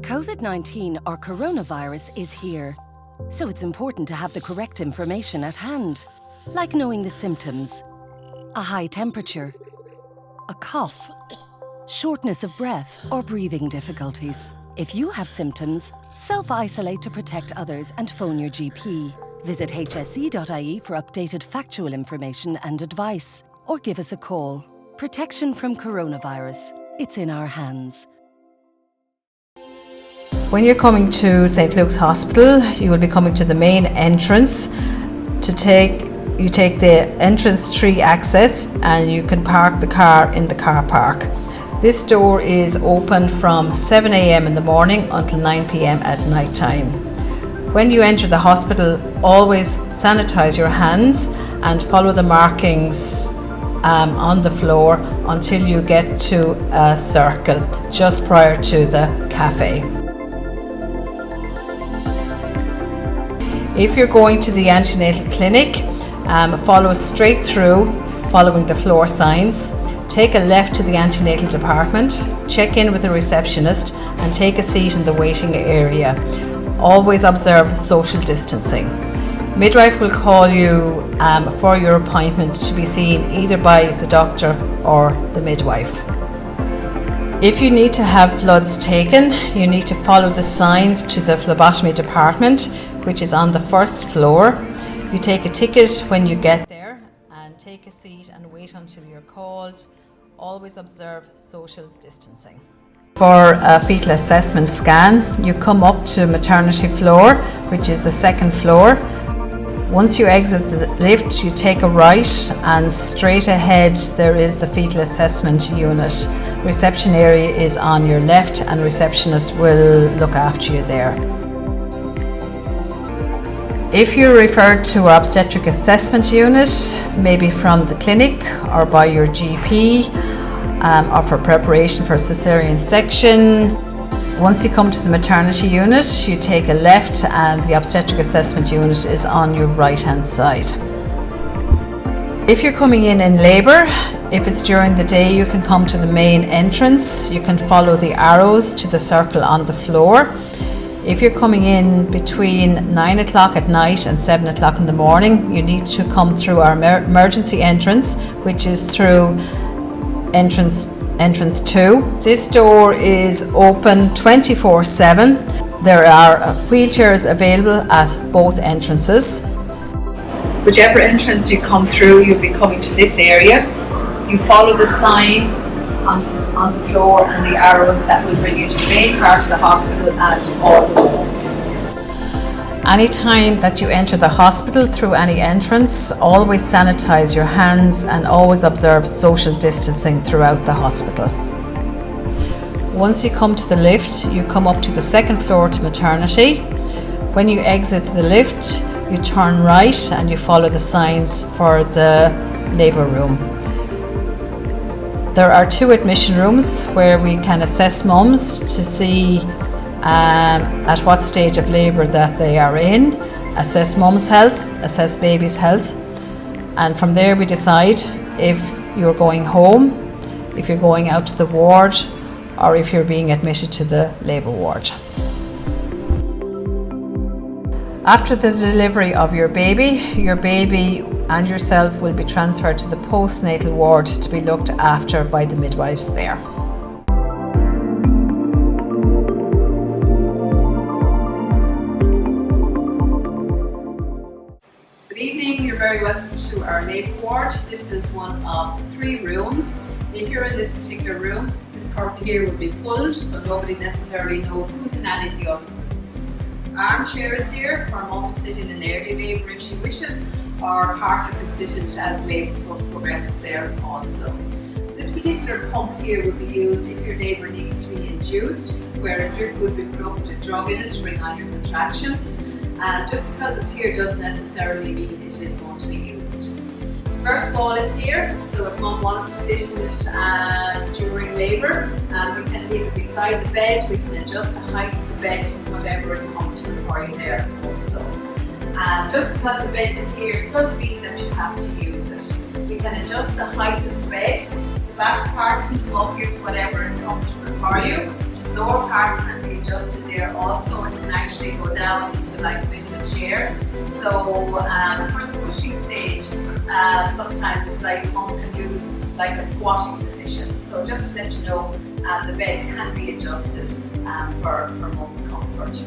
COVID-19 or coronavirus is here, so it's important to have the correct information at hand, like knowing the symptoms, a high temperature, a cough, shortness of breath or breathing difficulties. If you have symptoms, self-isolate to protect others and phone your GP. Visit hse.ie for updated factual information and advice, or give us a call. Protection from coronavirus. It's in our hands. When you're coming to St. Luke's Hospital, you will be coming to the main entrance. You take the entrance 3 access and you can park the car in the car park. This door is open from 7 a.m. in the morning until 9 p.m. at night time. When you enter the hospital, always sanitize your hands and follow the markings on the floor until you get to a circle just prior to the cafe. If you're going to the antenatal clinic, follow straight through following the floor signs. Take a left to the antenatal department, check in with the receptionist and take a seat in the waiting area. Always observe social distancing. Midwife will call you for your appointment to be seen either by the doctor or the midwife. If you need to have bloods taken, you need to follow the signs to the phlebotomy department, which is on the first floor. You take a ticket when you get there and take a seat and wait until you're called. Always observe social distancing. For a fetal assessment scan, you come up to maternity floor, which is the second floor. Once you exit the lift, you take a right and straight ahead there is the fetal assessment unit. Reception area is on your left and receptionist will look after you there. If you're referred to our obstetric assessment unit, maybe from the clinic or by your GP, or for preparation for cesarean section, once you come to the maternity unit, you take a left and the obstetric assessment unit is on your right hand side. If you're coming in labour, if it's during the day, you can come to the main entrance. You can follow the arrows to the circle on the floor. If you're coming in between 9 o'clock at night and 7 o'clock in the morning, you need to come through our emergency entrance, which is through entrance 2. This door is open 24/7. There are wheelchairs available at both entrances. Whichever entrance you come through, you'll be coming to this area. You follow the sign on the floor and the arrows that will bring you to the main part of the hospital and all the wards. Anytime that you enter the hospital through any entrance, always sanitize your hands and always observe social distancing throughout the hospital. Once you come to the lift, you come up to the second floor to maternity. When you exit the lift, you turn right and you follow the signs for the labour room. There are 2 admission rooms where we can assess mums to see at what stage of labour that they are in, assess mum's health, assess baby's health, and from there we decide if you're going home, if you're going out to the ward, or if you're being admitted to the labour ward. After the delivery of your baby and yourself will be transferred to the postnatal ward to be looked after by the midwives there. Good evening, you're very welcome to our labour ward. This is one of 3 rooms. If you're in this particular room, this curtain here will be pulled so nobody necessarily knows who's in any of the other rooms. Armchairs here for mum to sit in early labour if she wishes, or partner can sit in it as labour progresses there also. This particular pump here would be used if your labour needs to be induced, where a drip would be put up with a drug in it to bring on your contractions. And just because it's here doesn't necessarily mean it is going to be used. Birth ball is here, so if mum wants to sit in it during labour, we can leave it beside the bed. We can adjust the height of the bed to whatever is comfortable for you there also. Just because the bed is here doesn't mean that you have to use it. You can adjust the height of the bed. The back part can go up here to whatever is comfortable for you. lower part can be adjusted there also, and can actually go down into like a bit of a chair. So for the pushing stage, sometimes it's like mums can use like a squatting position. So just to let you know, the bed can be adjusted for mum's comfort.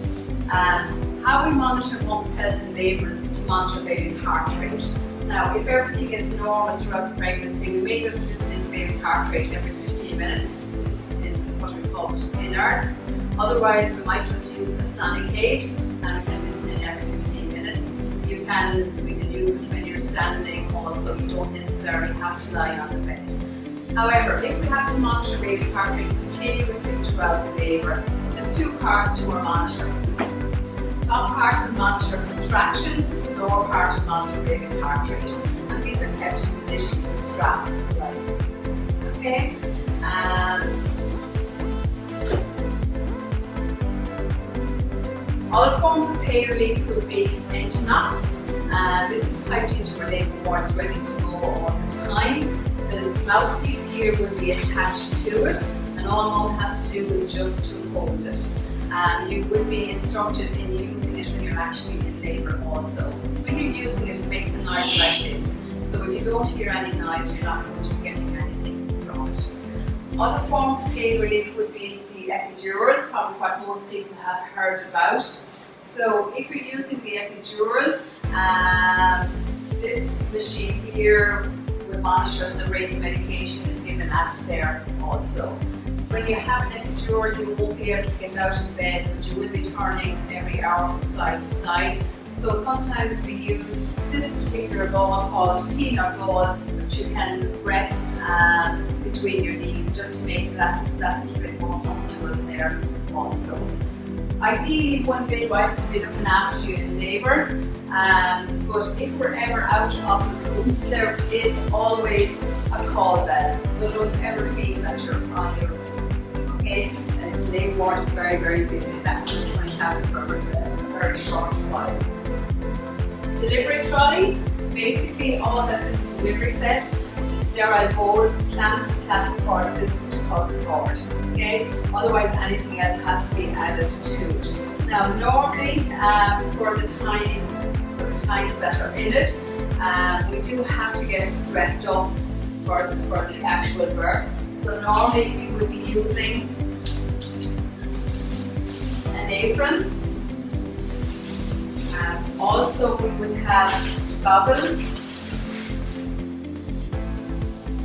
How we monitor mum's health in labour is to monitor baby's heart rate. Now, if everything is normal throughout the pregnancy, we may just listen into baby's heart rate every 15 minutes. This is what we call innards. Otherwise, we might just use a sonic aid, and we can listen in every 15 minutes. We can use it when you're standing also. You don't necessarily have to lie on the bed. However, if we have to monitor baby's heart rate continuously throughout the labour, there's two parts to our monitor. Top part will monitor contractions, lower part will monitor baby's heart rate. And these are kept in positions with straps like this. Okay? All forms of pain relief would be Entonox. This is piped into our labour wards, ready to go all the time. The mouthpiece here would be attached to it, and all mum has to do is just to hold it. You would be instructed in using it when you're actually in labour also. When you're using it, it makes a noise like this. So if you don't hear any noise, you're not going to be getting anything from it. Other forms of pain relief would be the epidural, probably what most people have heard about. So if you're using the epidural, this machine here will monitor the rate of medication is given at there also. When you have an epidural, you won't be able to get out of bed, but you will be turning every hour from side to side. So sometimes we use this particular ball called peanut ball, which you can rest between your knees just to make that little bit more comfortable there also. Ideally, one midwife will be looking after you in labour, but if we're ever out of the room, there is always a call bell, so don't ever feel that you're on your own. Okay? And if the labour ward is very, very busy, that means might happen for a very short while. Delivery trolley, basically all that's in the delivery set, sterile hose, clamps to clamp, or scissors to cut the cord. Okay? Otherwise, anything else has to be added to it. Now, normally for the times that are in it, we do have to get dressed up for the actual birth. So normally we would be using an apron. Also, we would have goggles.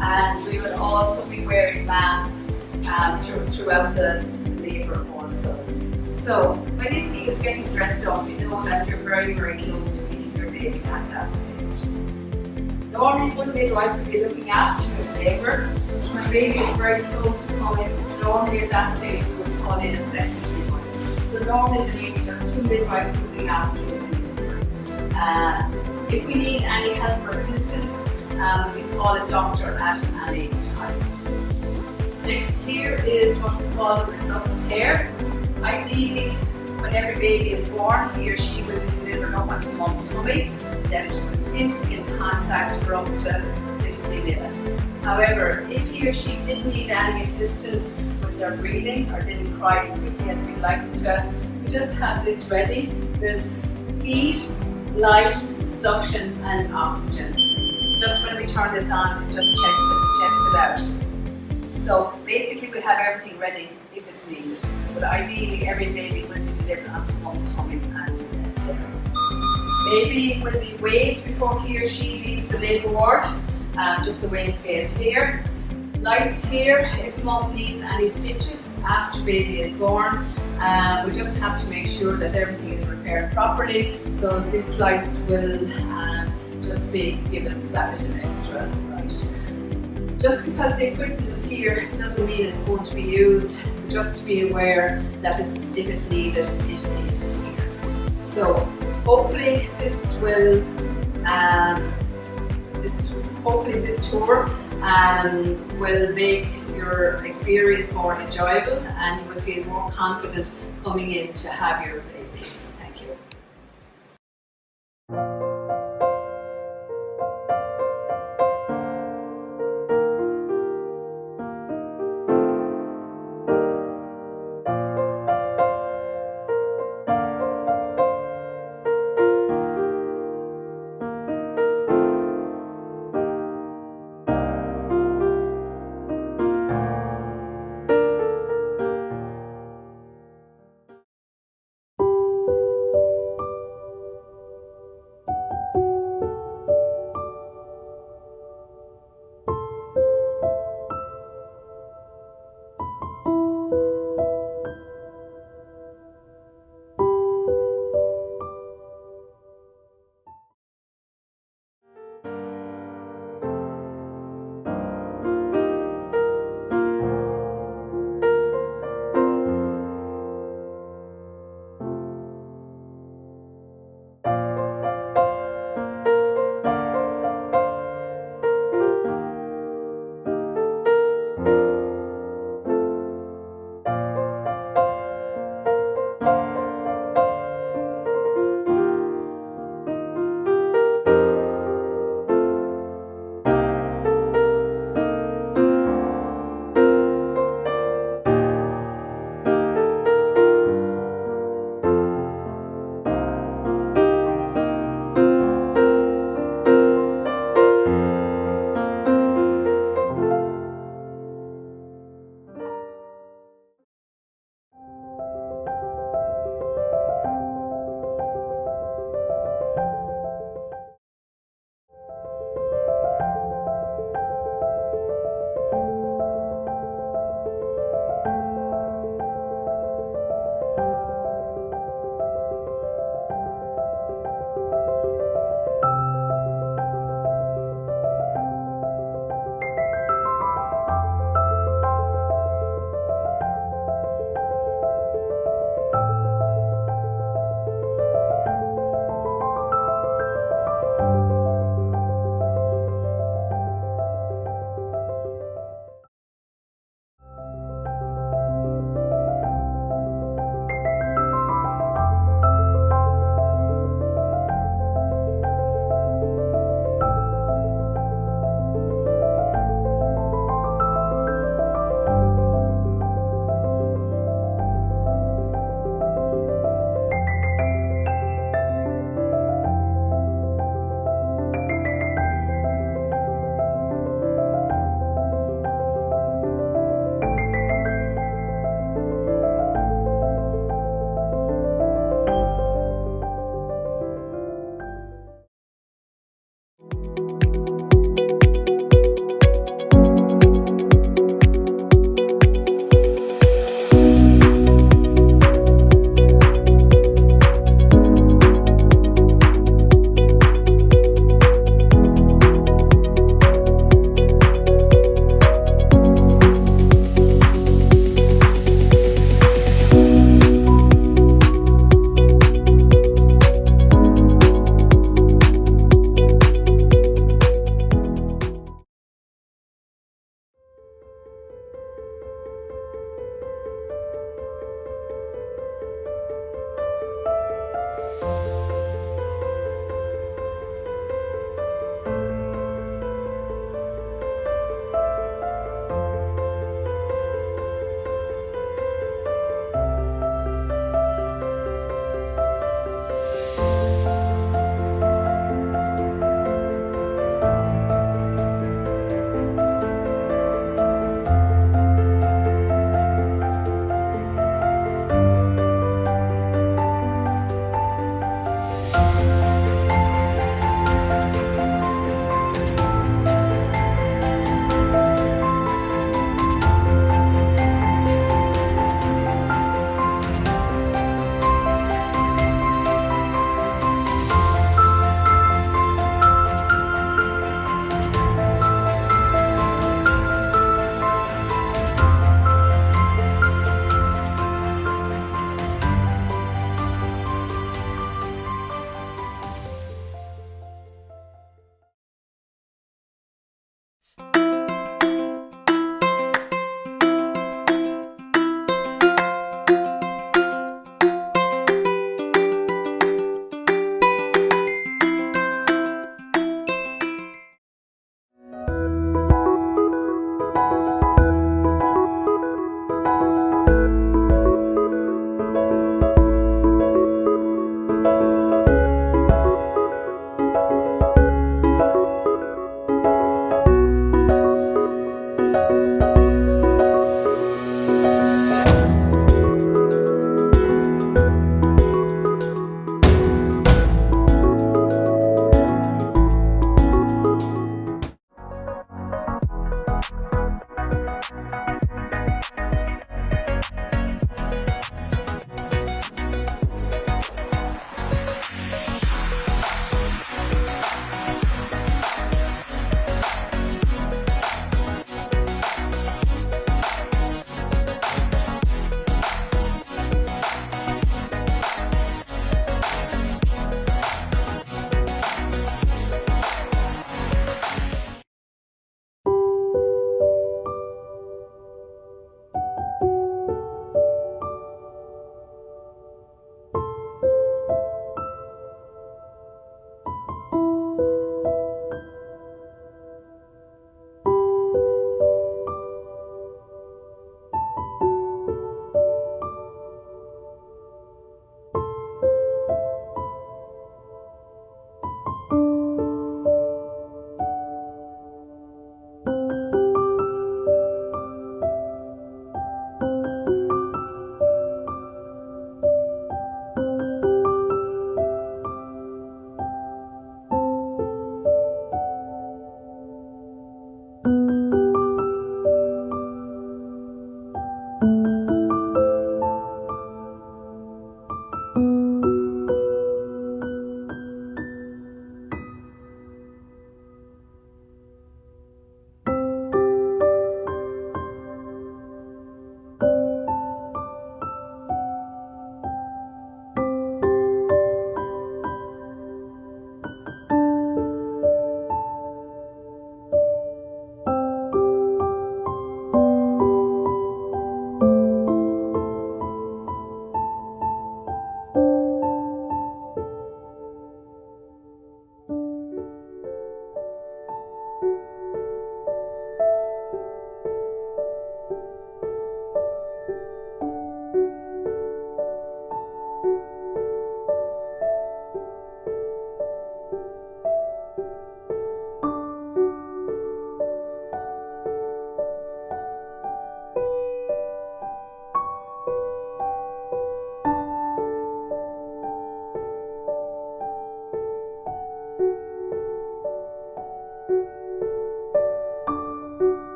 And we would also be wearing masks throughout the labour also. So when you see us getting dressed up, you know that you're very, very close to meeting your baby at that stage. Normally one midwife would be looking after you in labour. When baby is very close to coming, normally at that stage we would call in a second midwife. So normally there may be just two midwives looking after you in labour. If we need any help or assistance, we call a doctor at any time. Next here is what we call the resuscitator. Ideally, when every baby is born, he or she will be delivered up onto mum's tummy, then with skin-to-skin contact for up to 60 minutes. However, if he or she didn't need any assistance with their breathing or didn't cry as quickly as we'd like them to, we just have this ready. There's heat, light, suction and oxygen. Just when we turn this on, it just checks it out. So basically we have everything ready if it's needed. But ideally every baby will be delivered onto mum's tummy and there. Baby will be weighed before he or she leaves the labour ward, just the weighing scales here. Lights here, if mum needs any stitches after baby is born, we just have to make sure that everything is repaired properly. So these lights will just be given that bit of extra light. Just because the equipment is here doesn't mean it's going to be used, just to be aware that if it's needed, it is here. So hopefully this will, hopefully this tour will make your experience more enjoyable and you will feel more confident coming in to have your baby.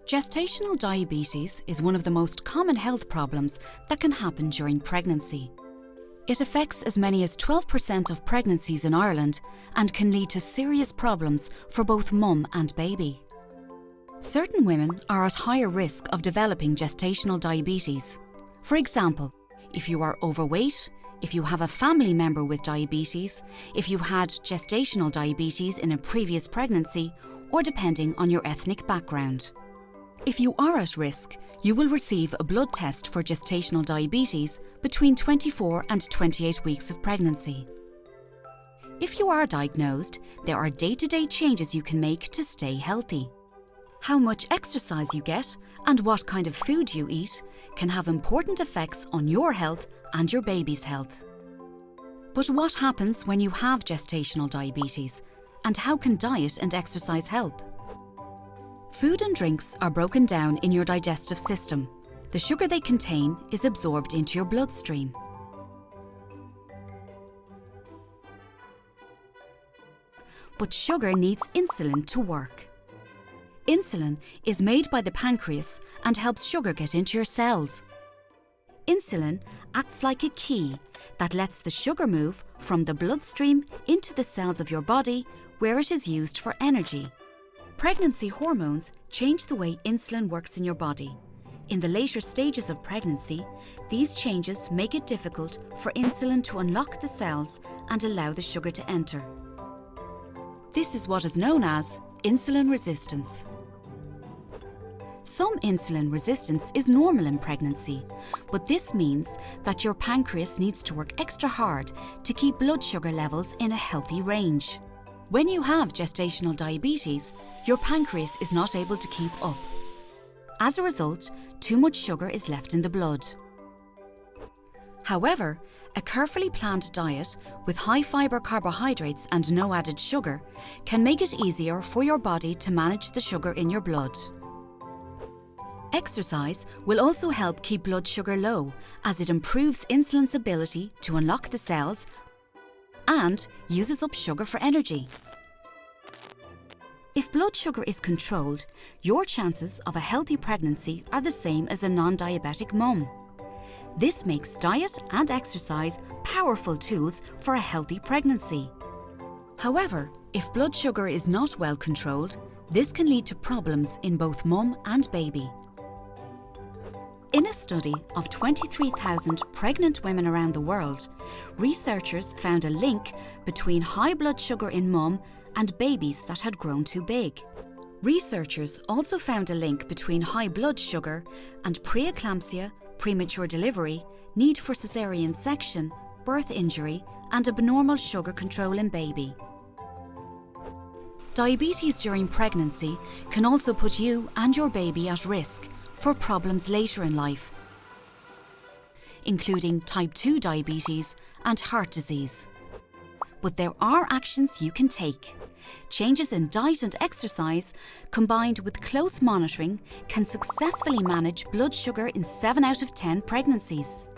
Gestational diabetes is one of the most common health problems that can happen during pregnancy. It affects as many as 12% of pregnancies in Ireland and can lead to serious problems for both mum and baby. Certain women are at higher risk of developing gestational diabetes. For example, if you are overweight, if you have a family member with diabetes, if you had gestational diabetes in a previous pregnancy, or depending on your ethnic background. If you are at risk, you will receive a blood test for gestational diabetes between 24 and 28 weeks of pregnancy. If you are diagnosed, there are day-to-day changes you can make to stay healthy. How much exercise you get and what kind of food you eat can have important effects on your health and your baby's health. But what happens when you have gestational diabetes, and how can diet and exercise help? Food and drinks are broken down in your digestive system. The sugar they contain is absorbed into your bloodstream. But sugar needs insulin to work. Insulin is made by the pancreas and helps sugar get into your cells. Insulin acts like a key that lets the sugar move from the bloodstream into the cells of your body, where it is used for energy. Pregnancy hormones change the way insulin works in your body. In the later stages of pregnancy, these changes make it difficult for insulin to unlock the cells and allow the sugar to enter. This is what is known as insulin resistance. Some insulin resistance is normal in pregnancy, but this means that your pancreas needs to work extra hard to keep blood sugar levels in a healthy range. When you have gestational diabetes, your pancreas is not able to keep up. As a result, too much sugar is left in the blood. However, a carefully planned diet with high-fibre carbohydrates and no added sugar can make it easier for your body to manage the sugar in your blood. Exercise will also help keep blood sugar low, as it improves insulin's ability to unlock the cells and uses up sugar for energy. If blood sugar is controlled, your chances of a healthy pregnancy are the same as a non-diabetic mum. This makes diet and exercise powerful tools for a healthy pregnancy. However, if blood sugar is not well controlled, this can lead to problems in both mum and baby. In a study of 23,000 pregnant women around the world, researchers found a link between high blood sugar in mum and babies that had grown too big. Researchers also found a link between high blood sugar and preeclampsia, premature delivery, need for caesarean section, birth injury, and abnormal sugar control in baby. Diabetes during pregnancy can also put you and your baby at risk for problems later in life, including type 2 diabetes and heart disease. But there are actions you can take. Changes in diet and exercise, combined with close monitoring, can successfully manage blood sugar in 7 out of 10 pregnancies.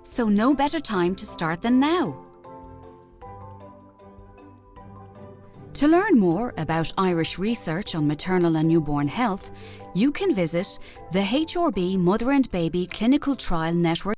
So no better time to start than now. To learn more about Irish research on maternal and newborn health, you can visit the HRB Mother and Baby Clinical Trial Network.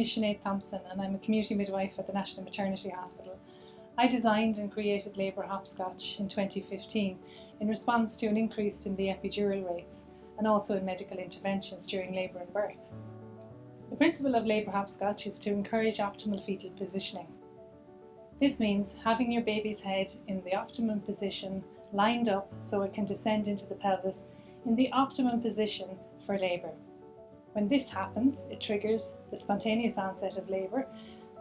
is Sinead Thompson and I'm a community midwife at the National Maternity Hospital. I designed and created Labour Hopscotch in 2015 in response to an increase in the epidural rates and also in medical interventions during labour and birth. The principle of Labour Hopscotch is to encourage optimal fetal positioning. This means having your baby's head in the optimum position, lined up so it can descend into the pelvis in the optimum position for labour. When this happens, it triggers the spontaneous onset of labour.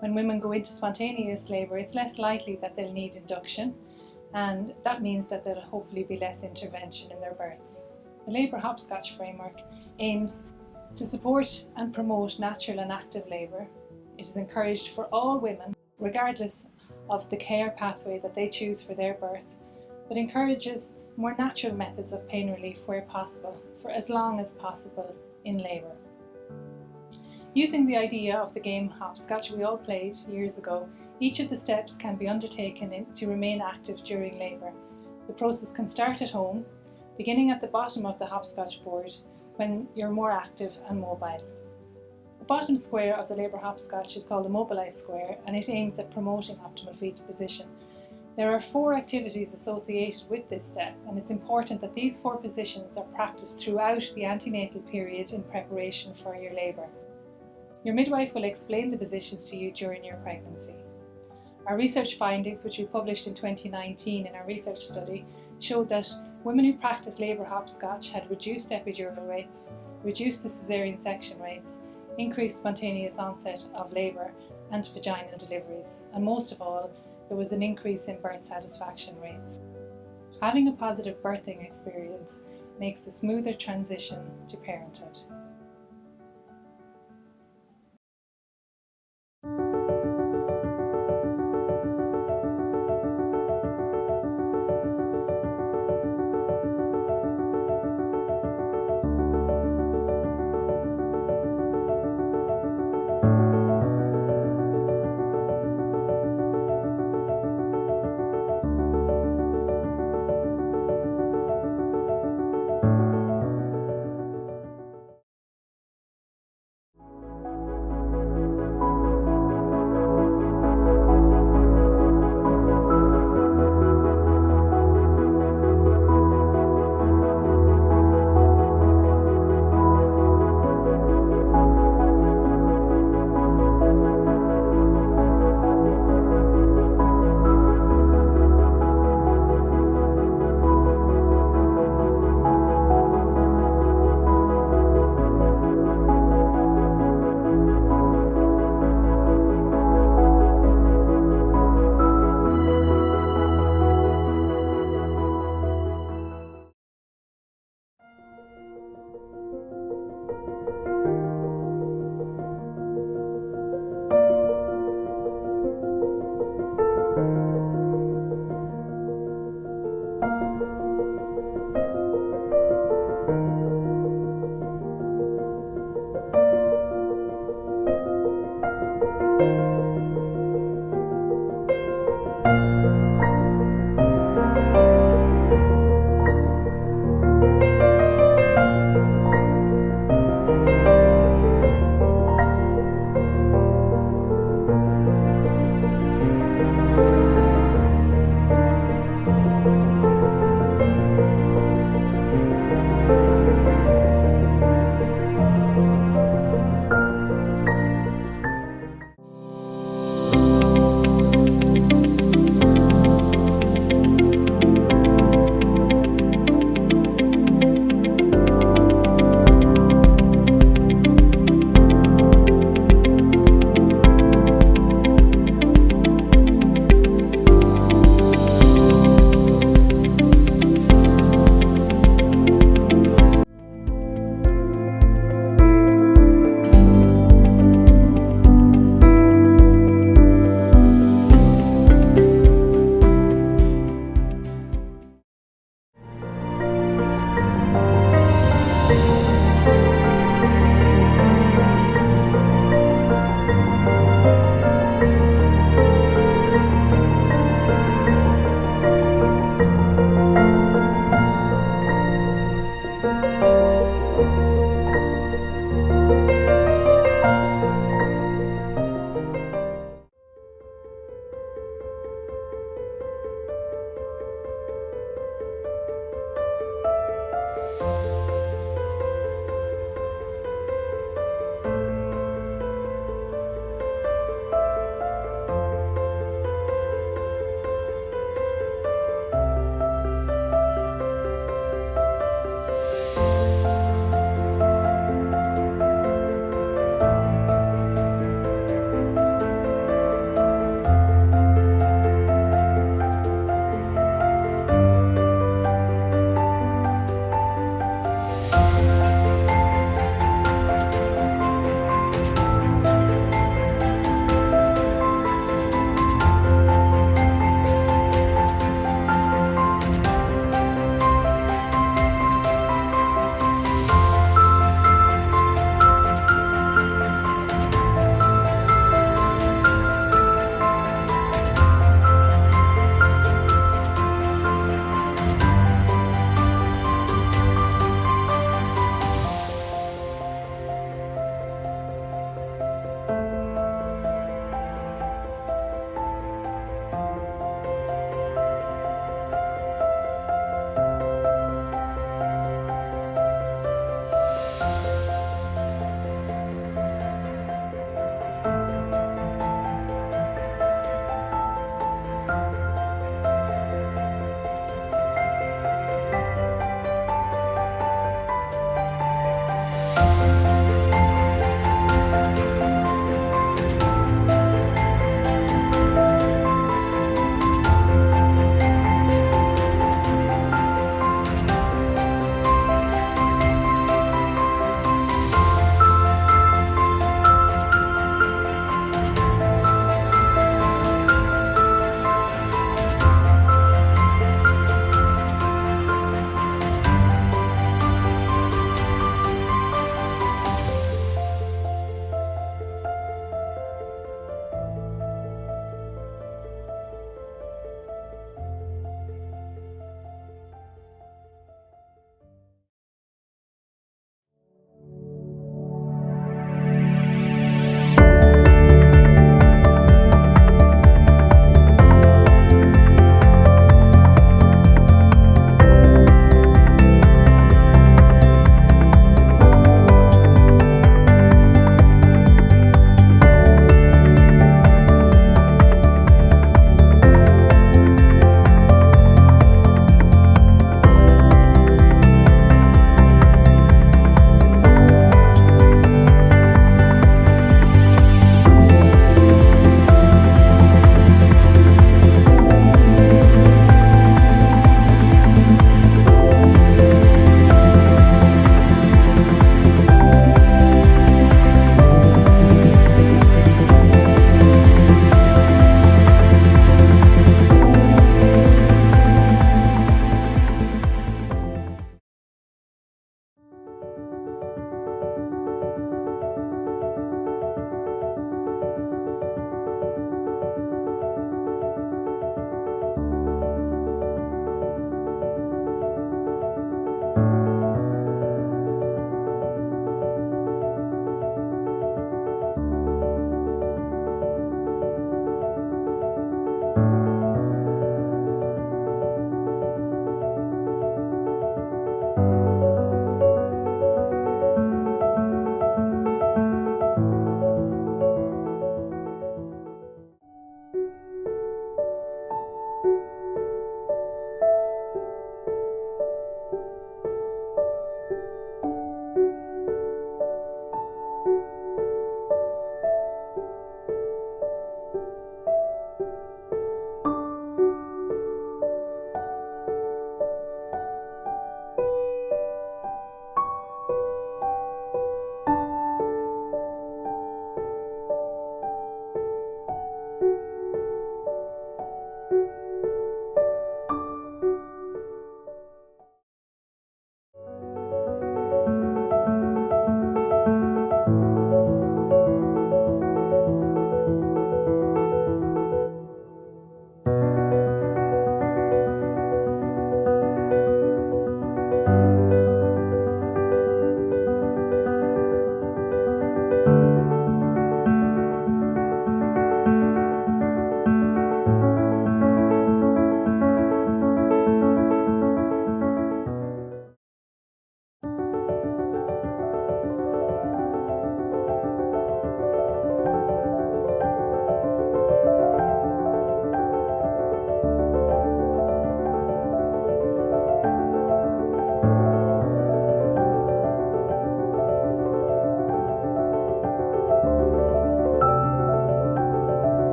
When women go into spontaneous labour, it's less likely that they'll need induction, and that means that there'll hopefully be less intervention in their births. The Labour Hopscotch framework aims to support and promote natural and active labour. It is encouraged for all women, regardless of the care pathway that they choose for their birth, but encourages more natural methods of pain relief where possible, for as long as possible in labour. Using the idea of the game hopscotch we all played years ago, each of the steps can be undertaken to remain active during labour. The process can start at home, beginning at the bottom of the hopscotch board when you're more active and mobile. The bottom square of the Labour Hopscotch is called the mobilised square, and it aims at promoting optimal fetal position. There are 4 activities associated with this step, and it's important that these 4 positions are practiced throughout the antenatal period in preparation for your labour. Your midwife will explain the positions to you during your pregnancy. Our research findings, which we published in 2019 in our research study, showed that women who practiced Labour Hopscotch had reduced epidural rates, reduced the caesarean section rates, increased spontaneous onset of labour and vaginal deliveries, and most of all, there was an increase in birth satisfaction rates. Having a positive birthing experience makes a smoother transition to parenthood.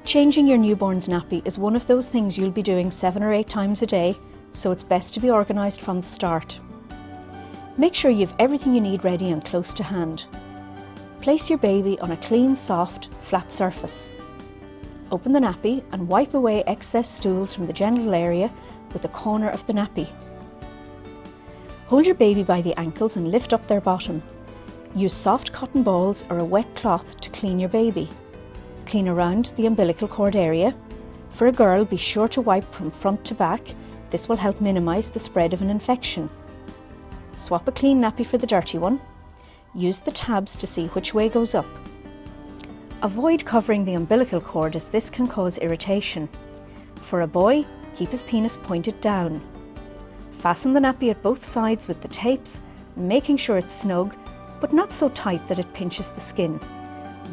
Changing your newborn's nappy is one of those things you'll be doing 7 or 8 times a day, so it's best to be organised from the start. Make sure you have everything you need ready and close to hand. Place your baby on a clean, soft, flat surface. Open the nappy and wipe away excess stools from the genital area with the corner of the nappy. Hold your baby by the ankles and lift up their bottom. Use soft cotton balls or a wet cloth to clean your baby. Clean around the umbilical cord area. For a girl, be sure to wipe from front to back. This will help minimise the spread of an infection. Swap a clean nappy for the dirty one. Use the tabs to see which way goes up. Avoid covering the umbilical cord as this can cause irritation. For a boy, keep his penis pointed down. Fasten the nappy at both sides with the tapes, making sure it's snug, but not so tight that it pinches the skin.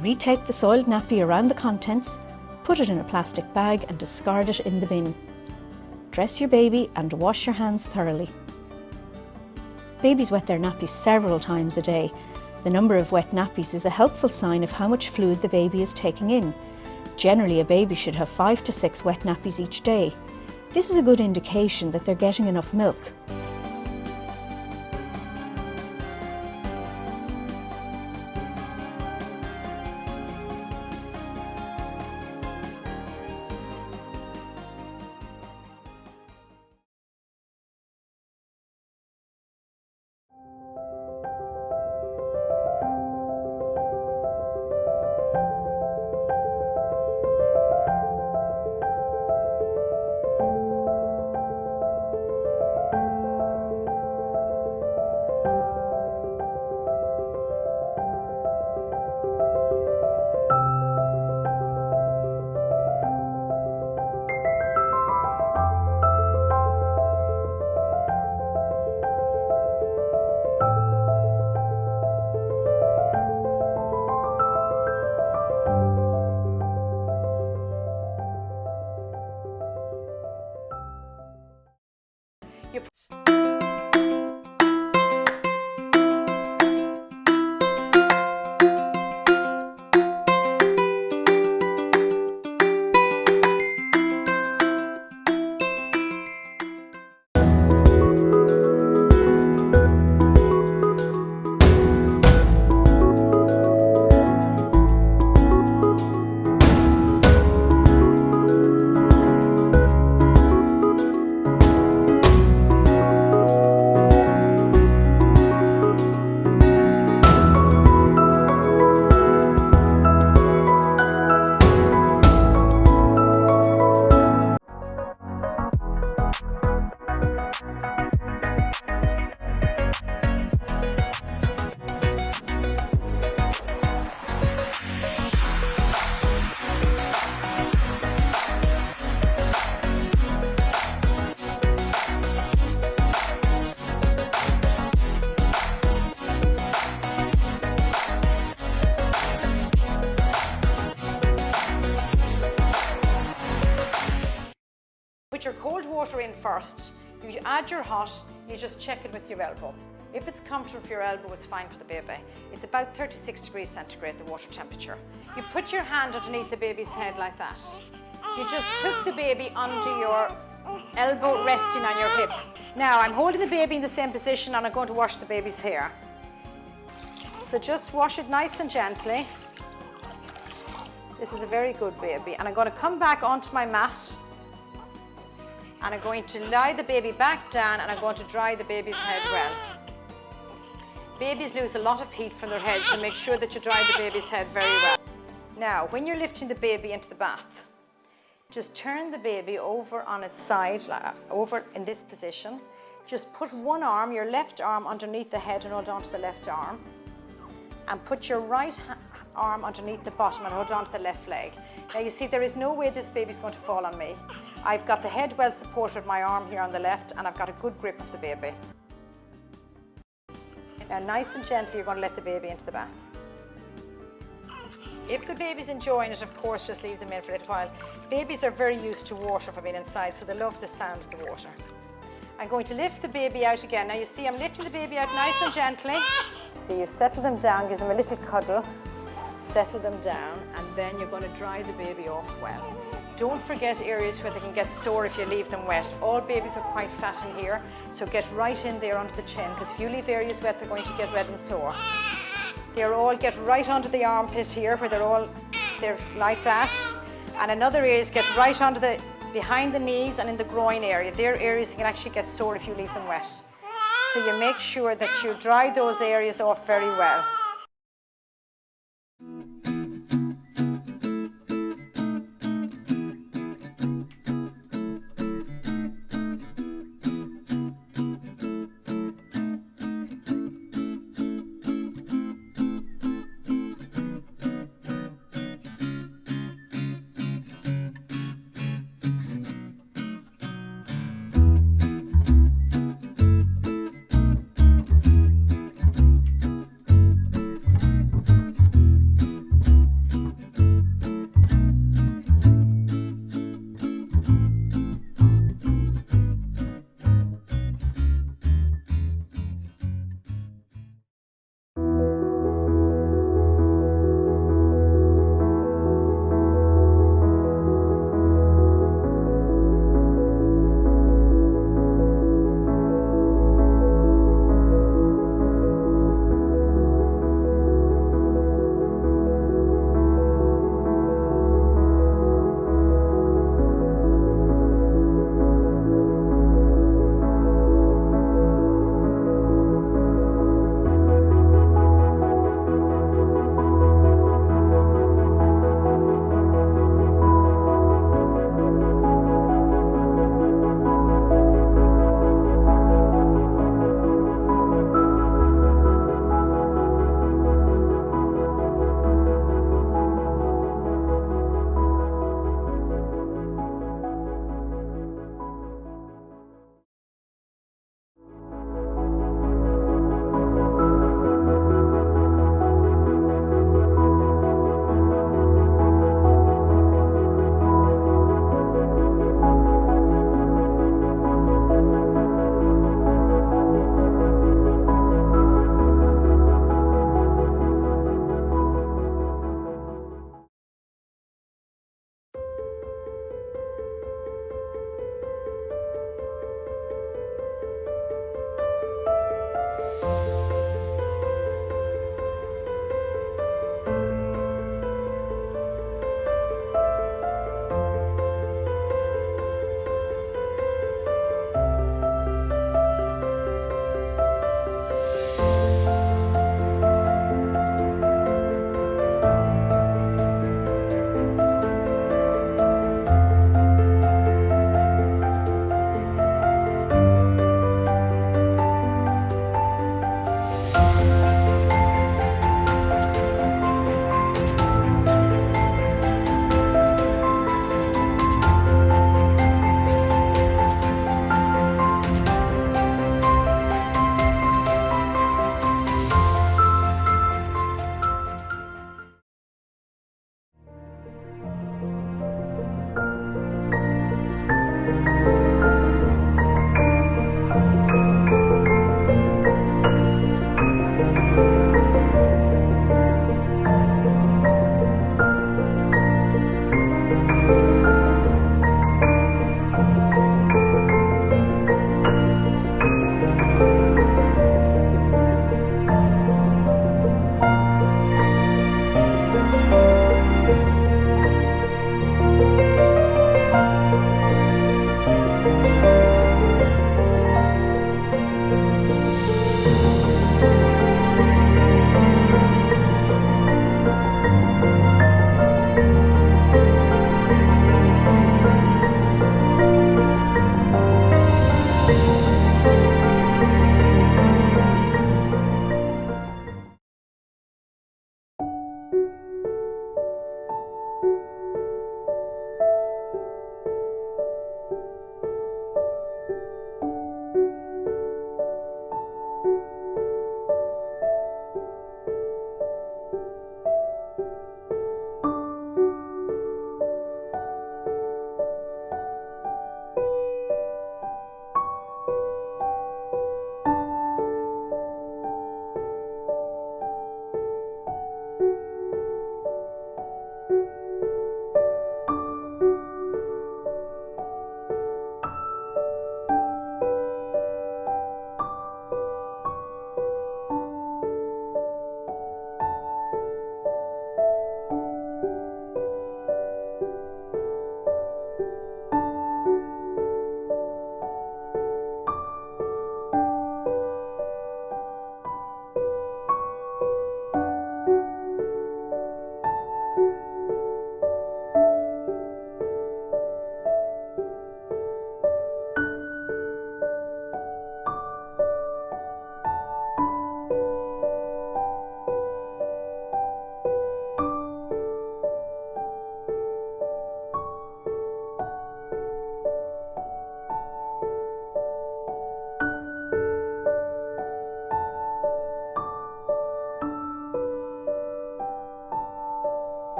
Retape the soiled nappy around the contents, put it in a plastic bag and discard it in the bin. Dress your baby and wash your hands thoroughly. Babies wet their nappies several times a day. The number of wet nappies is a helpful sign of how much fluid the baby is taking in. Generally, a baby should have 5 to 6 wet nappies each day. This is a good indication that they're getting enough milk. Put your cold water in first, you add your hot, you just check it with your elbow. If it's comfortable for your elbow, it's fine for the baby. It's about 36 degrees centigrade, the water temperature. You put your hand underneath the baby's head like that. You just took the baby under your elbow resting on your hip. Now I'm holding the baby in the same position and I'm going to wash the baby's hair. So just wash it nice and gently. This is a very good baby. And I'm going to come back onto my mat and I'm going to lie the baby back down and I'm going to dry the baby's head well. Babies lose a lot of heat from their heads, so make sure that you dry the baby's head very well. Now, when you're lifting the baby into the bath, just turn the baby over on its side, over in this position. Just put one arm, your left arm, underneath the head and hold on to the left arm. And put your right arm underneath the bottom and hold on to the left leg. Now you see, there is no way this baby's going to fall on me. I've got the head well supported with my arm here on the left and I've got a good grip of the baby. Now nice and gently you're going to let the baby into the bath. If the baby's enjoying it, of course, just leave them in for a little while. Babies are very used to water from being inside, so they love the sound of the water. I'm going to lift the baby out again. Now you see I'm lifting the baby out nice and gently. So you settle them down, give them a little cuddle. settle them down, and then you're going to dry the baby off well. Don't forget areas where they can get sore if you leave them wet. All babies are quite fat in here, so get right in there onto the chin, because if you leave areas wet, they're going to get red and sore. They're all get right onto the armpit here, where they're like that. And another area is get right onto the behind the knees and in the groin area. They're areas that can actually get sore if you leave them wet. So you make sure that you dry those areas off very well.